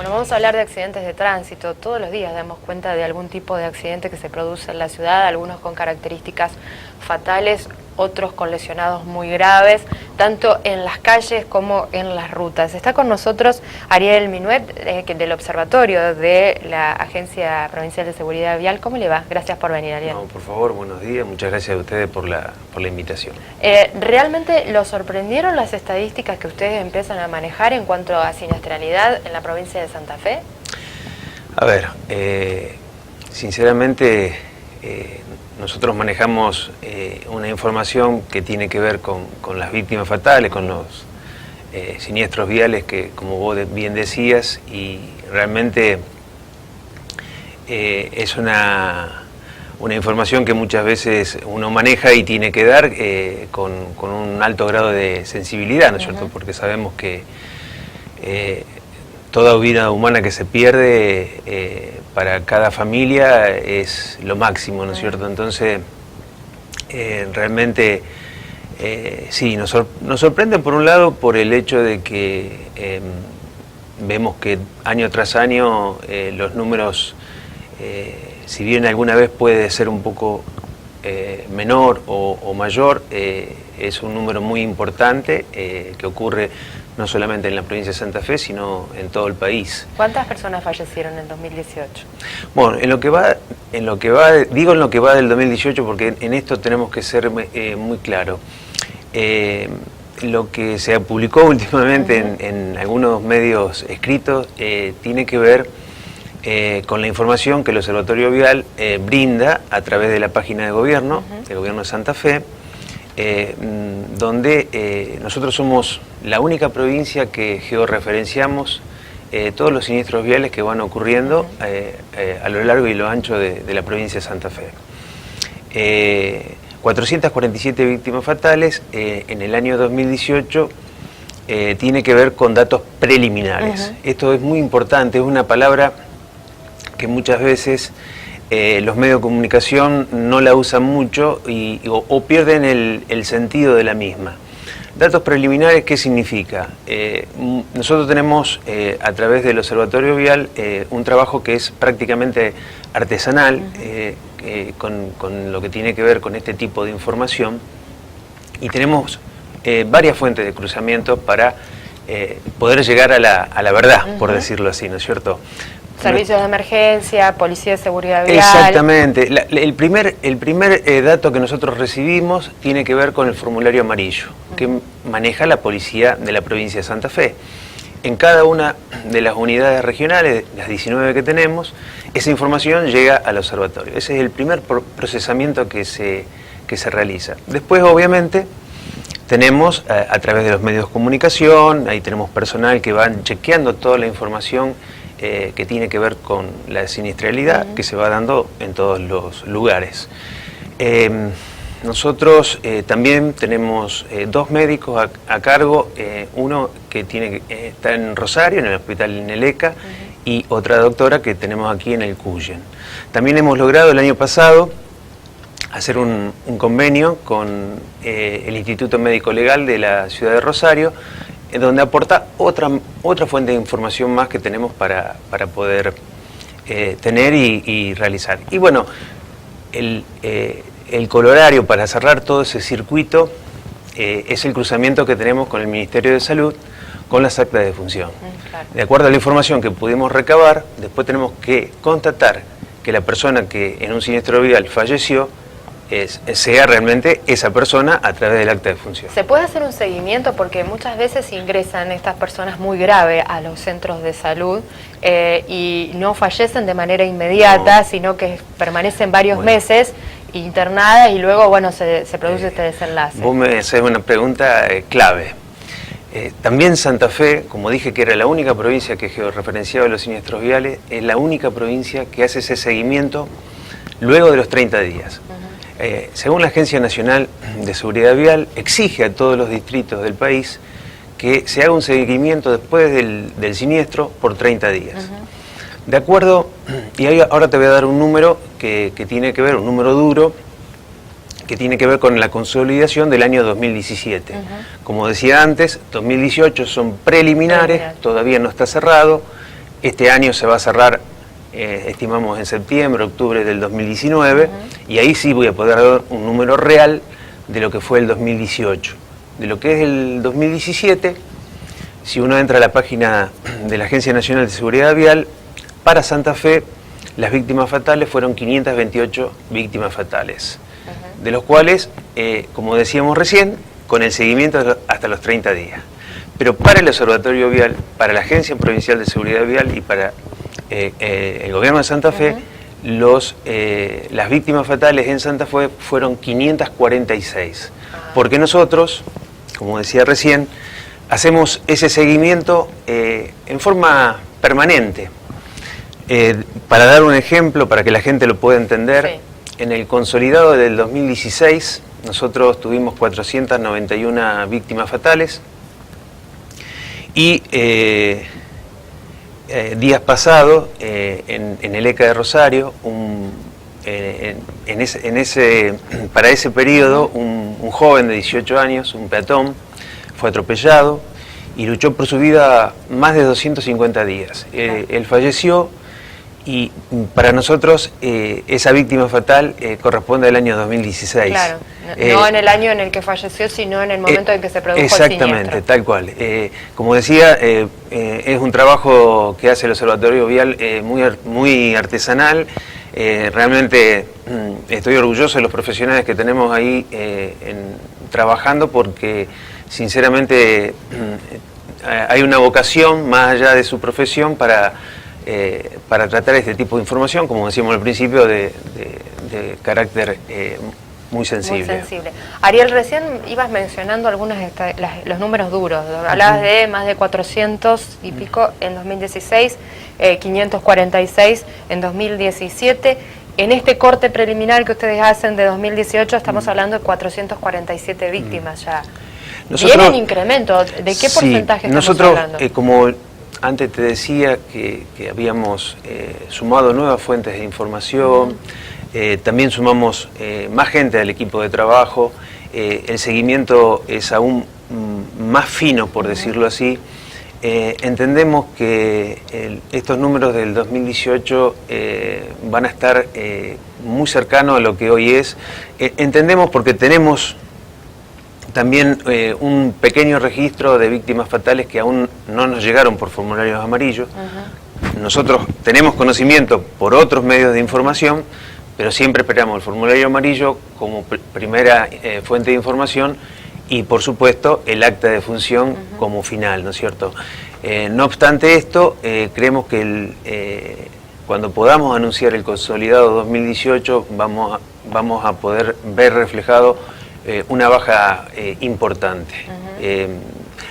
Bueno, vamos a hablar de accidentes de tránsito. Todos los días damos cuenta de algún tipo de accidente que se produce en la ciudad, algunos con características fatales, otros con lesionados muy graves, tanto en las calles como en las rutas. Está con nosotros Ariel Minuet, del Observatorio de la Agencia Provincial de Seguridad Vial. ¿Cómo le va? Gracias por venir, Ariel. No, por favor, buenos días. Muchas gracias a ustedes por la invitación. ¿Realmente lo sorprendieron las estadísticas que ustedes empiezan a manejar en cuanto a siniestralidad en la provincia de Santa Fe? A ver, sinceramente, nosotros manejamos una información que tiene que ver con las víctimas fatales, con los siniestros viales que, como vos bien decías, y realmente es una información que muchas veces uno maneja y tiene que dar con un alto grado de sensibilidad, ¿no es cierto? Porque sabemos que toda vida humana que se pierde para cada familia es lo máximo, ¿no es cierto? Entonces, realmente sí, nos sorprende por un lado por el hecho de que vemos que año tras año los números, si bien alguna vez puede ser un poco menor o mayor, es un número muy importante que ocurre no solamente en la provincia de Santa Fe, sino en todo el país. ¿Cuántas personas fallecieron en 2018? Bueno, en lo que va del 2018 porque en esto tenemos que ser muy claros. Lo que se publicó últimamente en algunos medios escritos tiene que ver con la información que el Observatorio Vial brinda a través de la página de gobierno, del gobierno de Santa Fe, donde nosotros somos la única provincia que georreferenciamos todos los siniestros viales que van ocurriendo a lo largo y lo ancho de la provincia de Santa Fe. 447 víctimas fatales en el año 2018 tiene que ver con datos preliminares. Esto es muy importante, es una palabra que muchas veces los medios de comunicación no la usan mucho o pierden el sentido de la misma. Datos preliminares, ¿qué significa? Nosotros tenemos a través del Observatorio Vial un trabajo que es prácticamente artesanal con lo que tiene que ver con este tipo de información, y tenemos varias fuentes de cruzamiento para poder llegar a la verdad, por decirlo así, ¿no es cierto? Servicios de emergencia, Policía de Seguridad Vial. Exactamente. El primer dato que nosotros recibimos tiene que ver con el formulario amarillo, que maneja la Policía de la provincia de Santa Fe. En cada una de las unidades regionales, las 19 que tenemos, esa información llega al observatorio. Ese es el primer procesamiento que se realiza. Después, obviamente, tenemos a través de los medios de comunicación, ahí tenemos personal que van chequeando toda la información que tiene que ver con la siniestralidad que se va dando en todos los lugares. Nosotros también tenemos dos médicos a cargo, uno que está en Rosario, en el hospital Neleca, y otra doctora que tenemos aquí en el Cuyen. También hemos logrado el año pasado hacer un convenio con el Instituto Médico Legal de la ciudad de Rosario, donde aporta otra fuente de información más que tenemos para poder tener y realizar. Y bueno, el colorario para cerrar todo ese circuito es el cruzamiento que tenemos con el Ministerio de Salud con las actas de defunción. Claro. De acuerdo a la información que pudimos recabar, después tenemos que constatar que la persona que en un siniestro vial falleció sea realmente esa persona a través del acta de defunción. ¿Se puede hacer un seguimiento? Porque muchas veces ingresan estas personas muy graves a los centros de salud y no fallecen de manera inmediata, sino que permanecen varios meses internadas y luego, bueno, se produce este desenlace. Vos me haces una pregunta clave. También Santa Fe, como dije que era la única provincia que georreferenciaba los siniestros viales, es la única provincia que hace ese seguimiento luego de los 30 días. Según la Agencia Nacional de Seguridad Vial, exige a todos los distritos del país que se haga un seguimiento después del siniestro por 30 días. De acuerdo, y ahora te voy a dar un número que tiene que ver, un número duro, que tiene que ver con la consolidación del año 2017. Como decía antes, 2018 son preliminares, todavía no está cerrado, Este año se va a cerrar, estimamos en septiembre, octubre del 2019, y ahí sí voy a poder dar un número real de lo que fue el 2018. De lo que es el 2017, si uno entra a la página de la Agencia Nacional de Seguridad Vial, para Santa Fe las víctimas fatales fueron 528 víctimas fatales, de los cuales, como decíamos recién, con el seguimiento hasta los 30 días. Pero para el Observatorio Vial, para la Agencia Provincial de Seguridad Vial y para el Gobierno de Santa Fe, las víctimas fatales en Santa Fe fueron 546. Porque nosotros, como decía recién, hacemos ese seguimiento en forma permanente. Para dar un ejemplo, para que la gente lo pueda entender, en el consolidado del 2016 nosotros tuvimos 491 víctimas fatales y días pasados en el ECA de Rosario, para ese periodo un joven de 18 años, un peatón, fue atropellado y luchó por su vida más de 250 días. Él falleció. Y para nosotros esa víctima fatal corresponde al año 2016. Claro, no en el año en el que falleció, sino en el momento en que se produjo el siniestro. Exactamente, tal cual. Como decía, es un trabajo que hace el Observatorio Vial muy artesanal. Realmente estoy orgulloso de los profesionales que tenemos ahí trabajando, porque sinceramente hay una vocación más allá de su profesión para tratar este tipo de información, como decíamos al principio, de carácter muy sensible. Muy sensible. Ariel, recién ibas mencionando algunos los números duros. Hablabas de más de 400 y pico en 2016, 546 en 2017. En este corte preliminar que ustedes hacen de 2018 estamos hablando de 447 víctimas ya. ¿Viene en incremento? ¿De qué porcentaje estamos hablando? Como antes te decía que habíamos sumado nuevas fuentes de información, también sumamos más gente al equipo de trabajo, el seguimiento es aún más fino, por decirlo así. Entendemos que estos números del 2018 van a estar muy cercanos a lo que hoy es. Entendemos porque tenemos también un pequeño registro de víctimas fatales que aún no nos llegaron por formularios amarillos. Nosotros tenemos conocimiento por otros medios de información, pero siempre esperamos el formulario amarillo como primera fuente de información y, por supuesto, el acta de función como final, ¿no es cierto? No obstante esto, creemos que cuando podamos anunciar el consolidado 2018 vamos a poder ver reflejado una baja importante.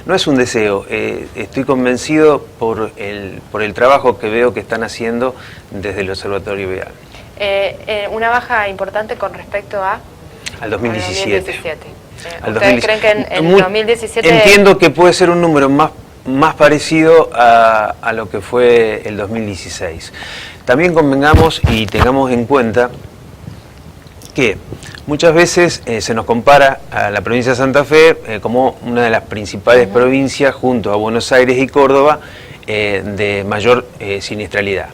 No es un deseo, estoy convencido por el trabajo que veo que están haciendo desde el Observatorio Vial. Una baja importante con respecto al 2017. ¿Ustedes creen que en el 2017...? Entiendo que puede ser un número más parecido a lo que fue el 2016. También convengamos y tengamos en cuenta que muchas veces se nos compara a la provincia de Santa Fe como una de las principales provincias, junto a Buenos Aires y Córdoba, de mayor siniestralidad.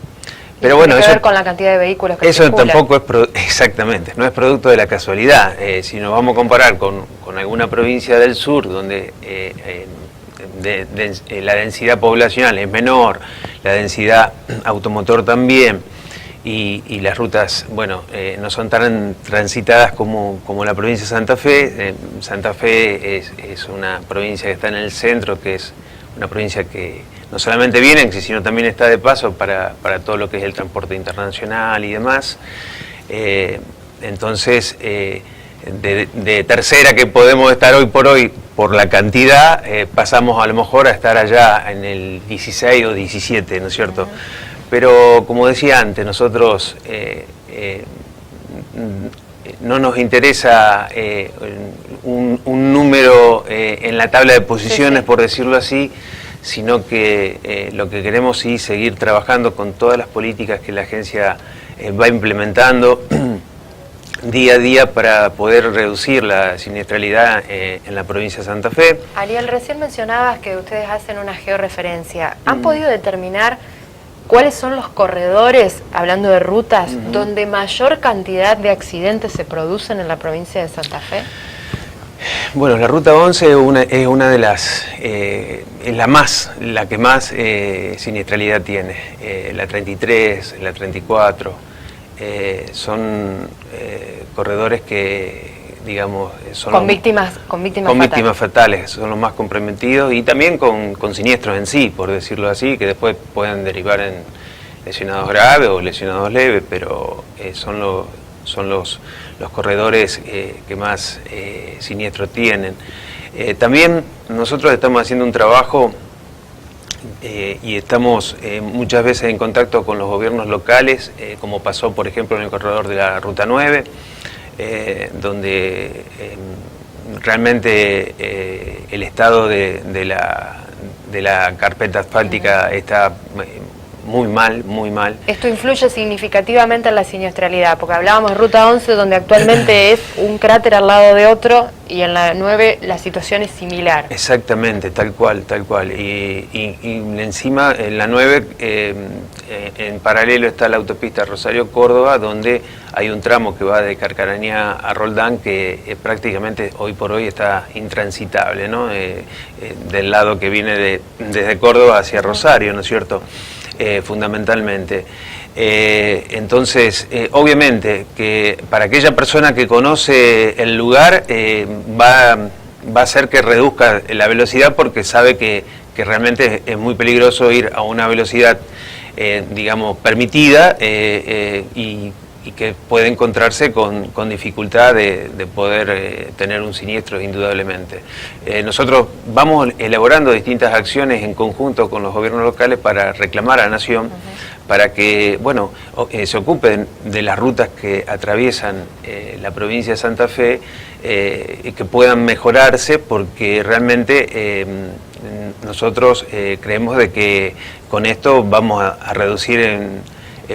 Pero bueno, tiene que ver con la cantidad de vehículos que eso circulan. Tampoco es exactamente, no es producto de la casualidad. Si nos vamos a comparar con alguna provincia del sur donde la densidad poblacional es menor, la densidad automotor también, y las rutas, bueno, no son tan transitadas como la provincia de Santa Fe. Santa Fe es una provincia que está en el centro, que es una provincia que no solamente viene, sino también está de paso para todo lo que es el transporte internacional y demás. Entonces, de tercera que podemos estar hoy por la cantidad, pasamos a lo mejor a estar allá en el 16 o 17, ¿no es cierto? Pero como decía antes, nosotros no nos interesa un número en la tabla de posiciones, por decirlo así, sino que lo que queremos es seguir trabajando con todas las políticas que la agencia va implementando día a día para poder reducir la siniestralidad en la provincia de Santa Fe. Ariel, recién mencionabas que ustedes hacen una georreferencia. ¿Han podido determinar ¿cuáles son los corredores, hablando de rutas, donde mayor cantidad de accidentes se producen en la provincia de Santa Fe? Bueno, la Ruta 11 es una de las, es la que más siniestralidad tiene. La 33, la 34, son corredores que, digamos, son con víctimas fatales, son los más comprometidos, y también con siniestros en sí, por decirlo así, que después pueden derivar en lesionados graves o lesionados leves, pero son los corredores que más siniestros tienen. También nosotros estamos haciendo un trabajo y estamos muchas veces en contacto con los gobiernos locales, como pasó por ejemplo en el corredor de la Ruta 9, donde realmente el estado de la carpeta asfáltica está muy mal. Esto influye significativamente en la siniestralidad, porque hablábamos de Ruta 11, donde actualmente es un cráter al lado de otro, y en la 9 la situación es similar. Exactamente, tal cual. Y encima, en la 9, en paralelo está la autopista Rosario-Córdoba, donde hay un tramo que va de Carcarañá a Roldán, que prácticamente hoy por hoy está intransitable, ¿no? Del lado que viene desde Córdoba hacia Rosario, ¿no es cierto? Fundamentalmente. Entonces, obviamente que para aquella persona que conoce el lugar va a hacer que reduzca la velocidad, porque sabe que realmente es muy peligroso ir a una velocidad, digamos, permitida, y que puede encontrarse con dificultad de poder tener un siniestro, indudablemente. Nosotros vamos elaborando distintas acciones en conjunto con los gobiernos locales para reclamar a la Nación, para que, bueno, se ocupen de las rutas que atraviesan la provincia de Santa Fe, que puedan mejorarse, porque realmente nosotros creemos de que con esto vamos a reducir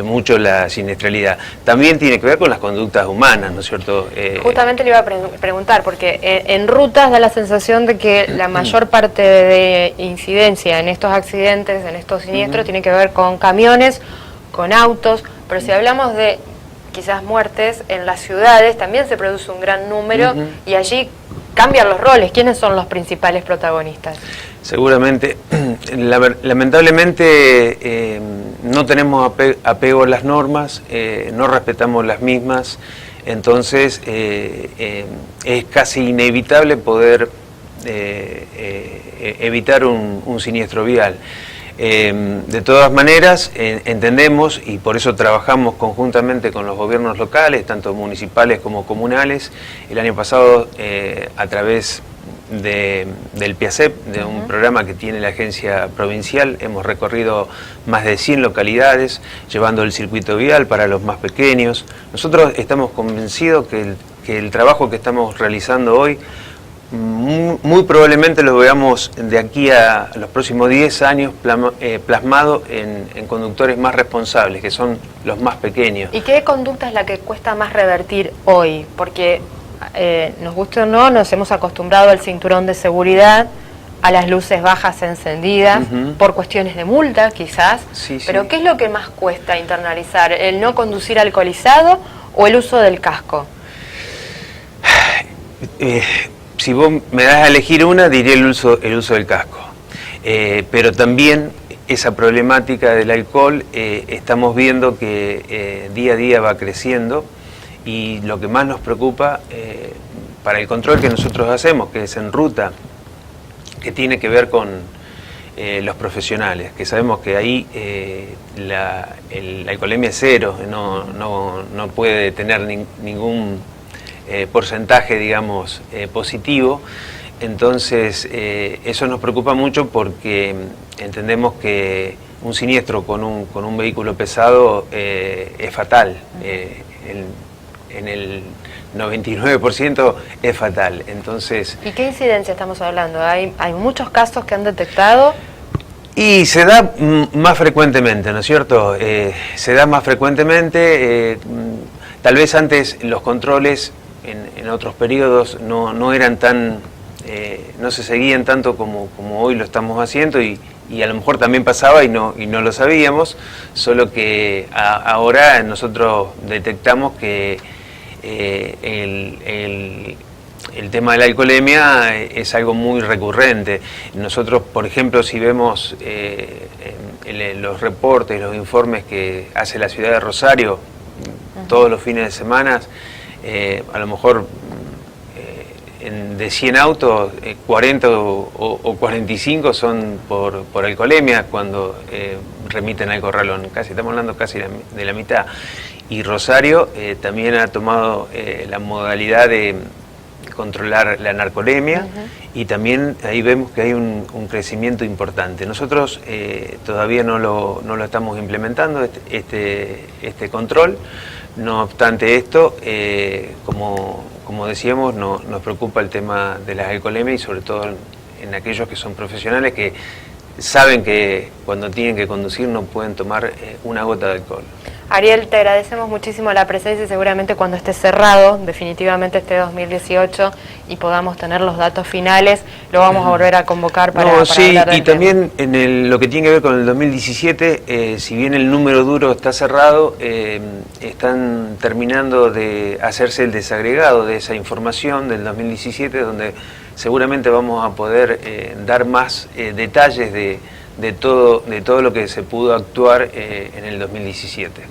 mucho la siniestralidad. También tiene que ver con las conductas humanas, ¿no es cierto? Justamente le iba a preguntar, porque en rutas da la sensación de que la mayor parte de incidencia en estos accidentes, en estos siniestros, tiene que ver con camiones, con autos, pero si hablamos de quizás muertes en las ciudades, también se produce un gran número, y allí cambian los roles. ¿Quiénes son los principales protagonistas? Seguramente, lamentablemente no tenemos apego a las normas, no respetamos las mismas, entonces es casi inevitable poder evitar un siniestro vial. De todas maneras, entendemos, y por eso trabajamos conjuntamente con los gobiernos locales, tanto municipales como comunales. El año pasado, a través del PIACEP, de un programa que tiene la agencia provincial, hemos recorrido más de 100 localidades, llevando el circuito vial para los más pequeños. Nosotros estamos convencidos que el trabajo que estamos realizando hoy, muy probablemente lo veamos de aquí a los próximos 10 años plasmado en conductores más responsables, que son los más pequeños. ¿Y qué conducta es la que cuesta más revertir hoy? Porque nos guste o no, nos hemos acostumbrado al cinturón de seguridad, a las luces bajas encendidas, por cuestiones de multa quizás, pero ¿qué es lo que más cuesta internalizar? ¿El no conducir alcoholizado o el uso del casco? Si vos me das a elegir una, diría el uso del casco. Pero también esa problemática del alcohol, estamos viendo que día a día va creciendo, y lo que más nos preocupa para el control que nosotros hacemos, que es en ruta, que tiene que ver con los profesionales, que sabemos que ahí la alcoholemia es cero, no puede tener ningún porcentaje, digamos, positivo. Entonces eso nos preocupa mucho, porque entendemos que un siniestro con un vehículo pesado es fatal, en el 99% es fatal. Entonces, ¿y qué incidencia estamos hablando? ¿Hay muchos casos que han detectado? Y se da más frecuentemente, ¿no es cierto? Se da más frecuentemente. Tal vez antes los controles en otros periodos no eran tan, no se seguían tanto como hoy lo estamos haciendo, y y a lo mejor también pasaba y no lo sabíamos, solo que ahora nosotros detectamos que el tema de la alcoholemia es algo muy recurrente. Nosotros, por ejemplo, si vemos los reportes, los informes que hace la ciudad de Rosario todos los fines de semana, a lo mejor de 100 autos, 40 o 45 son por alcoholemia cuando remiten al corralón. Estamos hablando casi de la mitad. Y Rosario también ha tomado la modalidad de controlar la narcolemia, y también ahí vemos que hay un crecimiento importante. Nosotros todavía no lo estamos implementando, este control. No obstante esto, como decíamos, nos preocupa el tema de las alcoholemias, y sobre todo en aquellos que son profesionales que saben que cuando tienen que conducir no pueden tomar una gota de alcohol. Ariel, te agradecemos muchísimo la presencia, y seguramente cuando esté cerrado, definitivamente este 2018, y podamos tener los datos finales, lo vamos a volver a convocar para sí, hablar del y también en lo que tiene que ver con el 2017, si bien el número duro está cerrado, están terminando de hacerse el desagregado de esa información del 2017, donde seguramente vamos a poder dar más detalles de todo lo que se pudo actuar en el 2017.